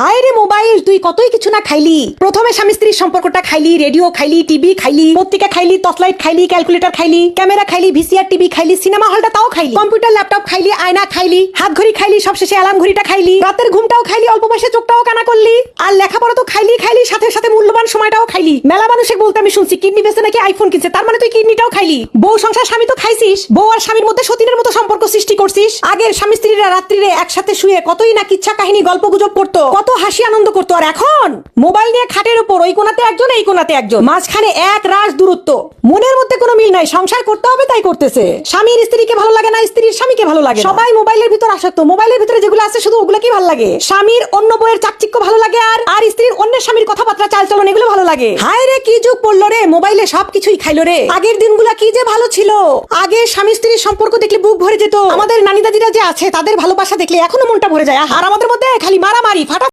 হায় রে মোবাইল, তুই কতই কিছু না খাইলি। প্রথমে স্বামী স্ত্রীর সম্পর্কটা খাইলি, রেডিও খাইলি, টিভি খাইলি, পত্রিকা খাইলি, টর্চলাইট খাইলি, ক্যালকুলেটর খাইলি, ক্যামেরা খাইলি, ভিসিআর টিভি খাইলি, সিনেমা হলটা তাও খাইলি, কম্পিউটার ল্যাপটপ খাইলি, আয়না খাইলি, হাত ঘড়ি খাইলি, সবশেষে অ্যালার্ম ঘড়িটা খাইলি, রাতের ঘুমটাও খাইলি, অল্প বয়সে চোখটাও কানা করলি, আর লেখাপড়া তো খাইলি খাইলি, সাথে সাথে মূল্যবান সময়টাও খাইলি। মেলা মানুষে বলতে আমি শুনছি কিডনি বেচে নাকি আইফোন কিনছে, তার মানে তুই কিডনিটাও খাইলি। বউ সংসার স্বামী তো খাইছিস, বউ আর স্বামীর মধ্যে সতীনের মতো সম্পর্ক সৃষ্টি করছিস। আগের স্বামী স্ত্রীরা রাত্রিরে একসাথে শুয়ে কতই না কিচ্ছা কাহিনী গল্প গুজব করতো, কত হাসি আনন্দ করতো। আর এখন মোবাইল নিয়ে খাটের উপর ওই কোনাতে একজন এই কোনাতে একজন, মাঝখানে এক রাশ দূরত্ব, মনের মধ্যে কোনো মিল নাই। সংসার করতে হবে তাই করতেছে, স্বামীর স্ত্রীকে ভালো লাগে না, স্ত্রীর স্বামীকে ভালো লাগে। সবাই মোবাইলের ভিতর আসক্ত, মোবাইলের ভিতরে যেগুলো আছে শুধু ওগুলো কি ভালো লাগে। স্বামীর অন্য বইয়ের চাকচিক্য ভালো লাগে, আর স্ত্রীর অন্যের স্বামীর কথাবার্তা চালচলন এগুলো ভালো লাগে। হায় রে কি যুগ পড়লো রে, মোবাইলে সবকিছুই খাইলো রে। আগের দিনগুলা কি যে ভালো ছিল। আগে স্বামী স্ত্রীর সম্পর্ক দেখলে বুক ভরে যেত। আমাদের নানি দাদিরা যে আছে তাদের ভালোবাসা দেখলে এখনো মনটা ভরে যায়। আর আমাদের মধ্যে খালি মারামারি ফাটা